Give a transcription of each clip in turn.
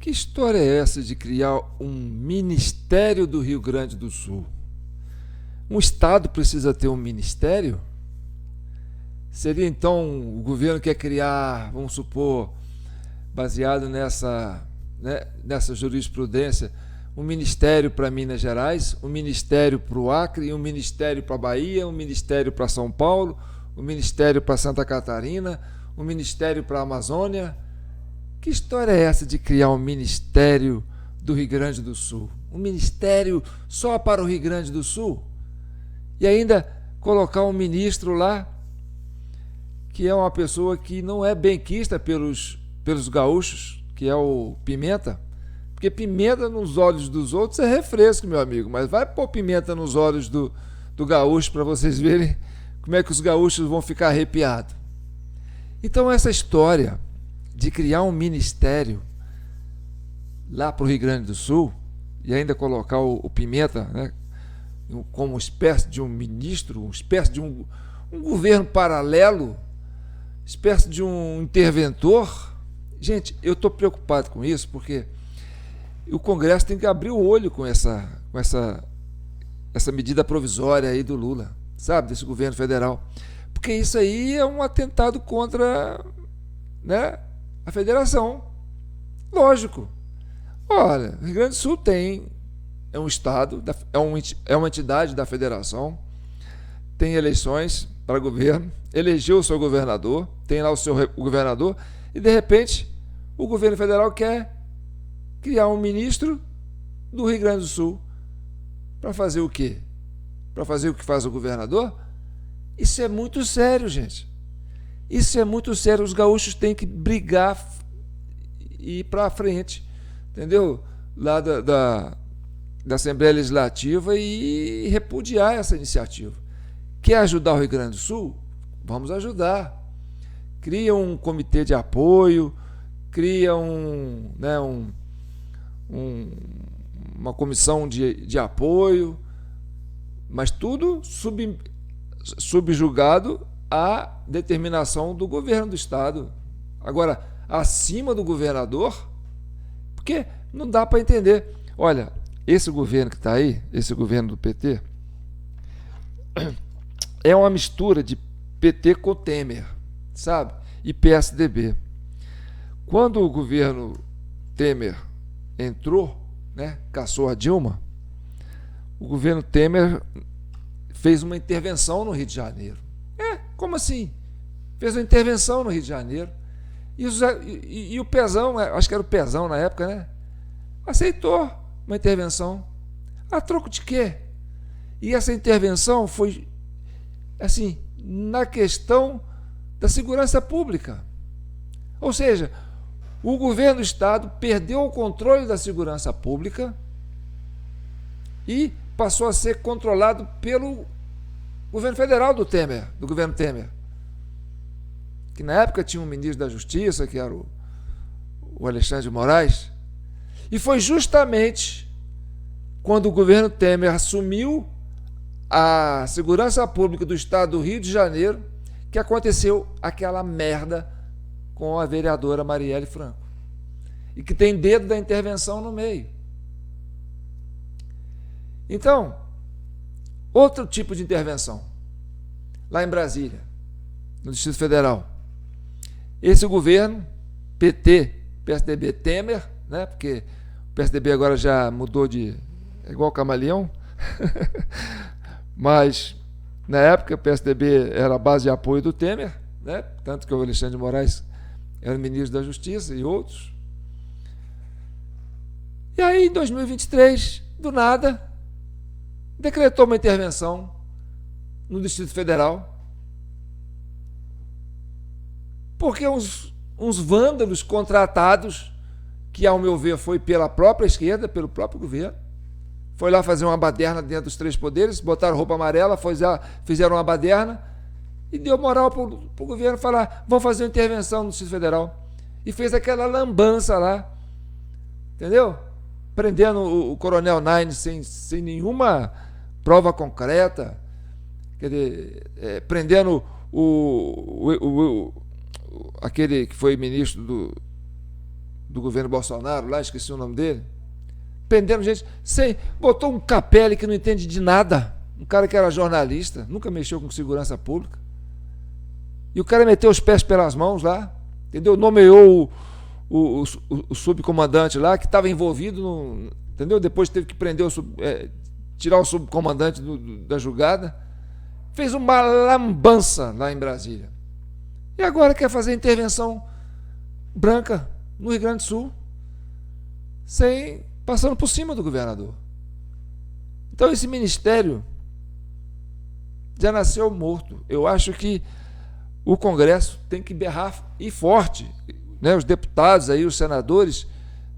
Que história é essa de criar um Ministério do Rio Grande do Sul? Um estado precisa ter um ministério? Seria então o governo quer criar, vamos supor, baseado nessa jurisprudência, um ministério para Minas Gerais, um ministério para o Acre, um ministério para a Bahia, um ministério para São Paulo, um ministério para Santa Catarina, um ministério para a Amazônia? Que história é essa de criar um ministério do Rio Grande do Sul? Um ministério só para o Rio Grande do Sul? E ainda colocar um ministro lá que é uma pessoa que não é benquista pelos gaúchos, que é o Pimenta. Porque pimenta nos olhos dos outros é refresco, meu amigo, mas vai pôr pimenta nos olhos do gaúcho para vocês verem como é que os gaúchos vão ficar arrepiados. Então essa história de criar um ministério lá para o Rio Grande do Sul e ainda colocar o Pimenta, né, como uma espécie de um ministro, uma espécie de um governo paralelo, espécie de um interventor. Gente, eu estou preocupado com isso porque o Congresso tem que abrir o olho com essa medida provisória aí do Lula, sabe, desse governo federal, porque isso aí é um atentado contra, né, a federação. Lógico. Olha, o Rio Grande do Sul é um estado, é uma entidade da federação, tem eleições para governo, elegeu o seu governador, tem lá o governador, e de repente o governo federal quer criar um ministro do Rio Grande do Sul para fazer o quê? Para fazer o que faz o governador? Isso é muito sério, gente. Isso é muito sério. Os gaúchos têm que brigar e ir para frente, entendeu? Lá da Assembleia Legislativa e repudiar essa iniciativa. Quer ajudar o Rio Grande do Sul? Vamos ajudar. Cria um comitê de apoio, cria uma comissão de apoio, mas tudo subjugado à determinação do governo do estado. Agora, acima do governador, porque não dá para entender. Olha, esse governo que está aí, esse governo do PT, é uma mistura de PT com Temer, sabe? E PSDB. Quando o governo Temer entrou, né, caçou a Dilma, o governo Temer fez uma intervenção no Rio de Janeiro. Como assim? Fez uma intervenção no Rio de Janeiro. E o Pezão, acho que era o Pezão na época, né? Aceitou uma intervenção. A troco de quê? E essa intervenção foi, assim, na questão da segurança pública. Ou seja, o governo do estado perdeu o controle da segurança pública e passou a ser controlado pelo governo federal do governo Temer, que na época tinha um ministro da Justiça, que era o Alexandre de Moraes, e foi justamente quando o governo Temer assumiu a segurança pública do estado do Rio de Janeiro que aconteceu aquela merda com a vereadora Marielle Franco, e que tem dedo da intervenção no meio. Então, outro tipo de intervenção, lá em Brasília, no Distrito Federal. Esse governo, PT, PSDB, Temer, né, porque o PSDB agora já mudou é igual camaleão, mas na época o PSDB era a base de apoio do Temer, né, tanto que o Alexandre de Moraes era o ministro da Justiça e outros. E aí, em 2023, do nada, decretou uma intervenção no Distrito Federal, porque uns vândalos contratados, que ao meu ver foi pela própria esquerda, pelo próprio governo, foi lá fazer uma baderna dentro dos três poderes, botaram roupa amarela, fizeram uma baderna e deu moral para o governo falar: vamos fazer uma intervenção no Distrito Federal. E fez aquela lambança lá, entendeu? Prendendo o Coronel Nines sem nenhuma prova concreta, quer dizer, prendendo aquele que foi ministro do governo Bolsonaro, lá, esqueci o nome dele. Prendendo gente, botou um Capelli que não entende de nada, um cara que era jornalista, nunca mexeu com segurança pública. E o cara meteu os pés pelas mãos lá, entendeu? Nomeou o subcomandante lá, que estava envolvido, entendeu? Depois teve que prender tirar o subcomandante da julgada. Fez uma lambança lá em Brasília. E agora quer fazer intervenção branca no Rio Grande do Sul, passando por cima do governador. Então esse ministério já nasceu morto. Eu acho que o Congresso tem que berrar e forte, né? Os deputados aí, os senadores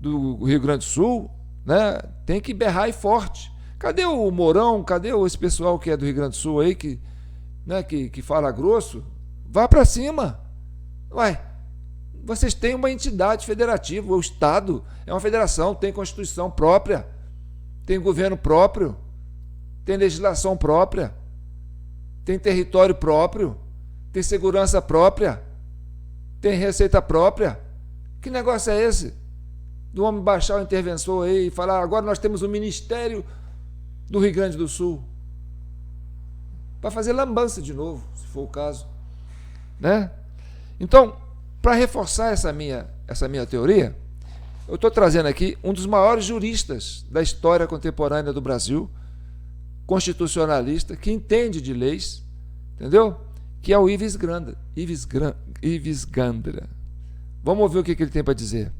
do Rio Grande do Sul, né? Tem que berrar e forte. Cadê o Mourão? Cadê esse pessoal que é do Rio Grande do Sul aí, que fala grosso? Vá para cima. Ué, vocês têm uma entidade federativa, o Estado é uma federação, tem Constituição própria, tem governo próprio, tem legislação própria, tem território próprio, tem segurança própria, tem receita própria. Que negócio é esse? Do homem baixar o interventor aí e falar, agora nós temos o Ministério do Rio Grande do Sul, para fazer lambança de novo, se for o caso, né? Então, para reforçar essa minha teoria, eu estou trazendo aqui um dos maiores juristas da história contemporânea do Brasil, constitucionalista, que entende de leis, entendeu? Que é o Ives Gandra. Vamos ouvir o que ele tem para dizer.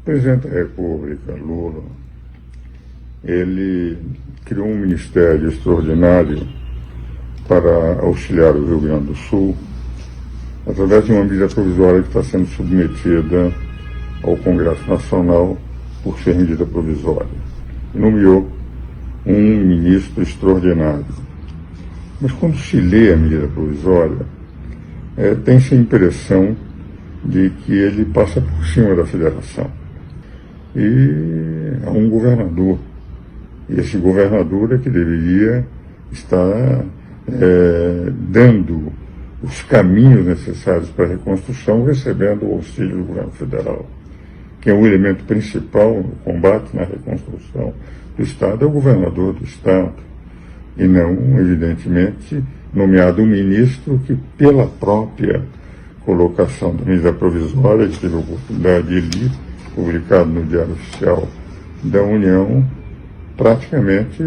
O presidente da República, Lula, ele criou um ministério extraordinário para auxiliar o Rio Grande do Sul, através de uma medida provisória que está sendo submetida ao Congresso Nacional por ser medida provisória. E nomeou um ministro extraordinário. Mas quando se lê a medida provisória, tem-se a impressão de que ele passa por cima da federação. E há um governador. E esse governador é que deveria estar dando os caminhos necessários para a reconstrução, recebendo o auxílio do governo federal, que é o elemento principal no combate na reconstrução do Estado, é o governador do Estado, e não, evidentemente, nomeado um ministro que, pela própria colocação da medida provisória, que teve a oportunidade de ler, publicado no Diário Oficial da União, praticamente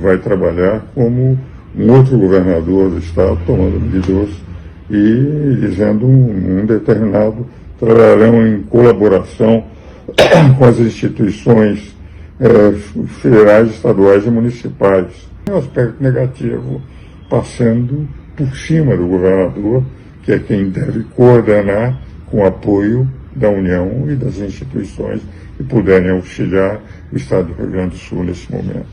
vai trabalhar como um outro governador do Estado, tomando medidas e dizendo um determinado, trabalharão em colaboração com as instituições federais, estaduais e municipais. Um aspecto negativo, passando por cima do governador, que é quem deve coordenar com apoio da União e das instituições que puderem auxiliar o Estado do Rio Grande do Sul nesse momento.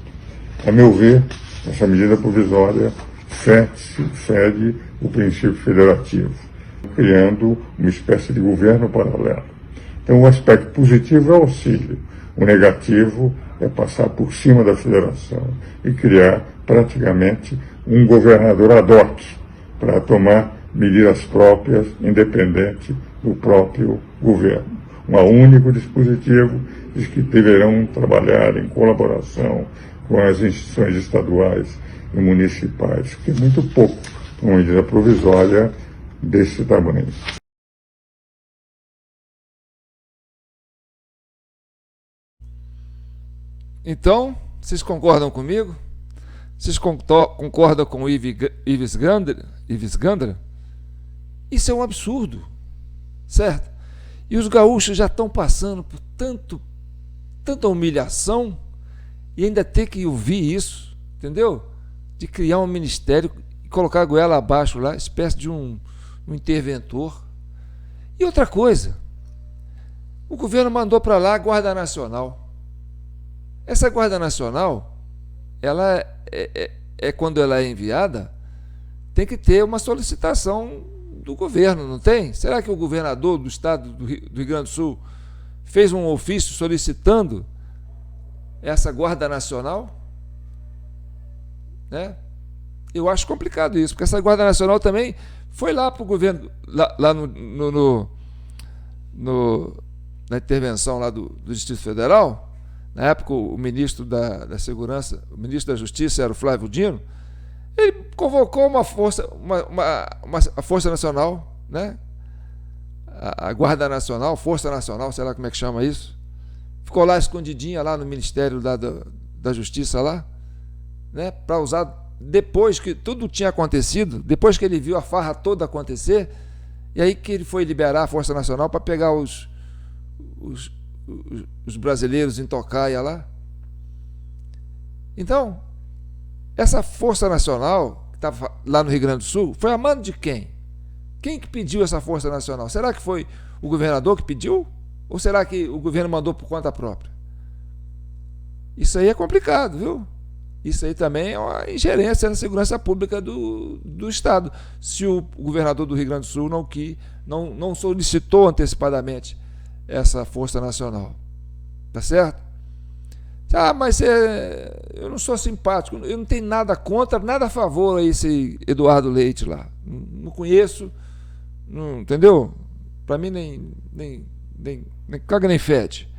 A meu ver, essa medida provisória fere o princípio federativo, criando uma espécie de governo paralelo. Então, o aspecto positivo é o auxílio, o negativo é passar por cima da federação e criar praticamente um governador ad hoc para tomar medidas próprias, independente do próprio governo. Um único dispositivo diz que deverão trabalhar em colaboração com as instituições estaduais e municipais, que é muito pouco para uma medida provisória desse tamanho. Então, vocês concordam comigo? Vocês concordam com o Ives Gandra? Isso é um absurdo, certo? E os gaúchos já estão passando por tanta humilhação e ainda ter que ouvir isso, entendeu? De criar um ministério e colocar a goela abaixo lá, espécie de um interventor. E outra coisa, o governo mandou para lá a Guarda Nacional. Essa Guarda Nacional, ela quando ela é enviada, tem que ter uma solicitação do governo, não tem? Será que o governador do estado do Rio Grande do Sul fez um ofício solicitando essa Guarda Nacional? Né? Eu acho complicado isso, porque essa Guarda Nacional também foi lá para o governo, lá na intervenção lá do Distrito Federal. Na época, o ministro da Segurança, o ministro da Justiça era o Flávio Dino. Ele convocou uma força, a Força Nacional, né? A Guarda Nacional, Força Nacional, sei lá como é que chama isso. Ficou lá escondidinha, lá no Ministério da Justiça, lá, né? Para usar depois que tudo tinha acontecido, depois que ele viu a farra toda acontecer, e aí que ele foi liberar a Força Nacional para pegar os brasileiros em Tocaia lá. Então, essa Força Nacional, que estava lá no Rio Grande do Sul, foi a mando de quem? Quem que pediu essa Força Nacional? Será que foi o governador que pediu? Ou será que o governo mandou por conta própria? Isso aí é complicado, viu? Isso aí também é uma ingerência na segurança pública do Estado. Se o governador do Rio Grande do Sul não solicitou antecipadamente essa Força Nacional. Tá certo? Ah, mas eu não sou simpático, eu não tenho nada contra, nada a favor a esse Eduardo Leite lá. Não conheço, não, entendeu? Para mim nem caga nem fede.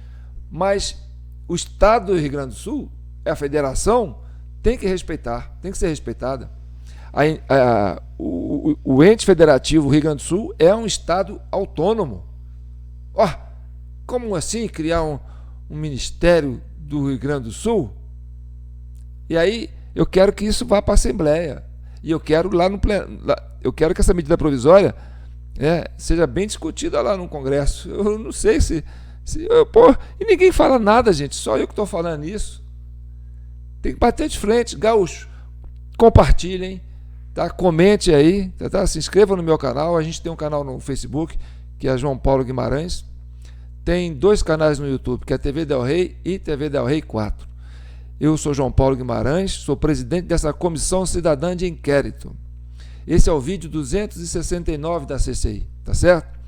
Mas o Estado do Rio Grande do Sul, a federação, tem que respeitar, tem que ser respeitada. O ente federativo Rio Grande do Sul é um Estado autônomo. Como assim criar um Ministério do Rio Grande do Sul? E aí eu quero que isso vá para a Assembleia. E eu quero eu quero que essa medida provisória seja bem discutida lá no Congresso. Eu não sei e ninguém fala nada, gente, só eu que estou falando isso. Tem que bater de frente, gaúcho. Compartilhem, tá? Comente aí, tá? Se inscreva no meu canal. A gente tem um canal no Facebook, que é João Paulo Guimarães. Tem 2 canais no YouTube, que é TV Del Rey e TV Del Rey 4. Eu sou João Paulo Guimarães, sou presidente dessa Comissão Cidadã de Inquérito. Esse é o vídeo 269 da CCI, tá certo?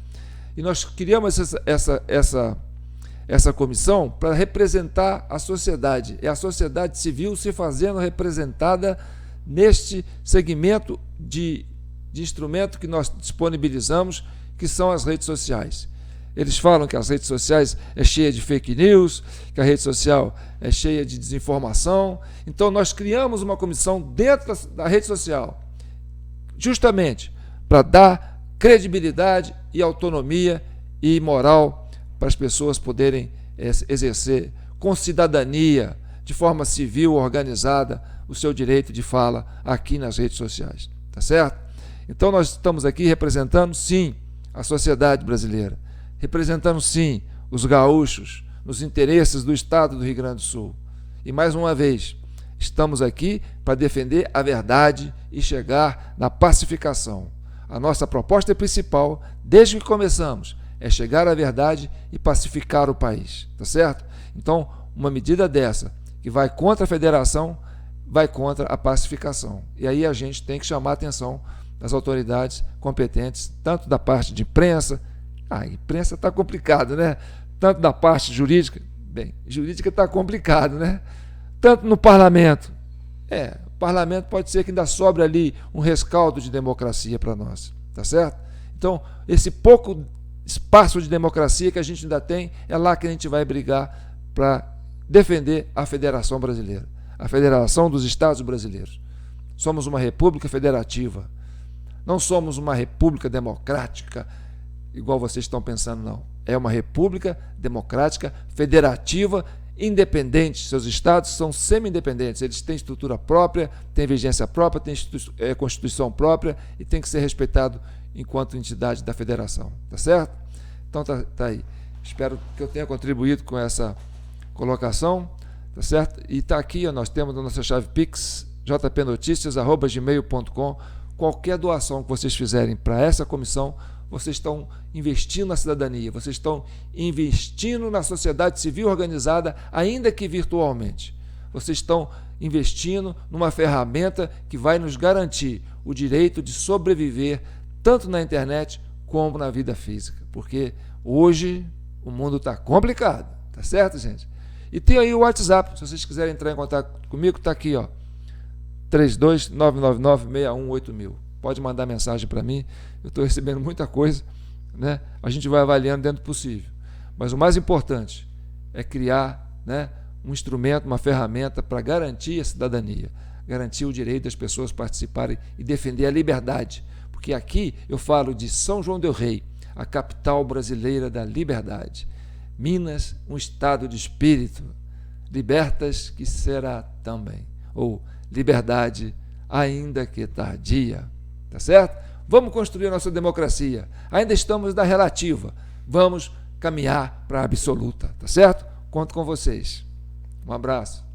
E nós criamos essa comissão para representar a sociedade. É a sociedade civil se fazendo representada neste segmento de instrumento que nós disponibilizamos, que são as redes sociais. Eles falam que as redes sociais é cheia de fake news, que a rede social é cheia de desinformação. Então nós criamos uma comissão dentro da rede social, justamente para dar credibilidade e autonomia e moral para as pessoas poderem exercer com cidadania, de forma civil, organizada, o seu direito de fala aqui nas redes sociais. Tá certo? Então nós estamos aqui representando, sim, a sociedade brasileira, representando, sim, os gaúchos, nos interesses do Estado do Rio Grande do Sul. E, mais uma vez, estamos aqui para defender a verdade e chegar na pacificação. A nossa proposta principal, desde que começamos, é chegar à verdade e pacificar o país. Tá certo? Então, uma medida dessa, que vai contra a federação, vai contra a pacificação. E aí a gente tem que chamar a atenção das autoridades competentes, tanto da parte de imprensa. A imprensa está complicado, né? Tanto da parte jurídica, jurídica está complicado, né? Tanto no parlamento. O parlamento pode ser que ainda sobre ali um rescaldo de democracia para nós, tá certo? Então, esse pouco espaço de democracia que a gente ainda tem, é lá que a gente vai brigar para defender a Federação Brasileira, a Federação dos Estados Brasileiros. Somos uma república federativa, não somos uma república democrática, igual vocês estão pensando, não. É uma república democrática, federativa, independente. Seus estados são semi-independentes, eles têm estrutura própria, têm vigência própria, têm constituição própria e tem que ser respeitado enquanto entidade da federação. Tá certo? Então tá aí. Espero que eu tenha contribuído com essa colocação, tá certo? E tá aqui, nós temos a nossa chave Pix, jpnoticias@gmail.com. Qualquer doação que vocês fizerem para essa comissão, vocês estão investindo na cidadania, vocês estão investindo na sociedade civil organizada, ainda que virtualmente. Vocês estão investindo numa ferramenta que vai nos garantir o direito de sobreviver tanto na internet como na vida física, porque hoje o mundo está complicado, tá certo, gente? E tem aí o WhatsApp, se vocês quiserem entrar em contato comigo, está aqui, 32999618000. Pode mandar mensagem para mim, eu estou recebendo muita coisa, né, a gente vai avaliando dentro do possível. Mas o mais importante é criar, né, um instrumento, uma ferramenta para garantir a cidadania, garantir o direito das pessoas participarem e defender a liberdade. Porque aqui eu falo de São João del Rei, a capital brasileira da liberdade. Minas, um estado de espírito. Libertas que será também. Ou liberdade, ainda que tardia. Tá certo? Vamos construir a nossa democracia. Ainda estamos na relativa. Vamos caminhar para a absoluta. Tá certo? Conto com vocês. Um abraço.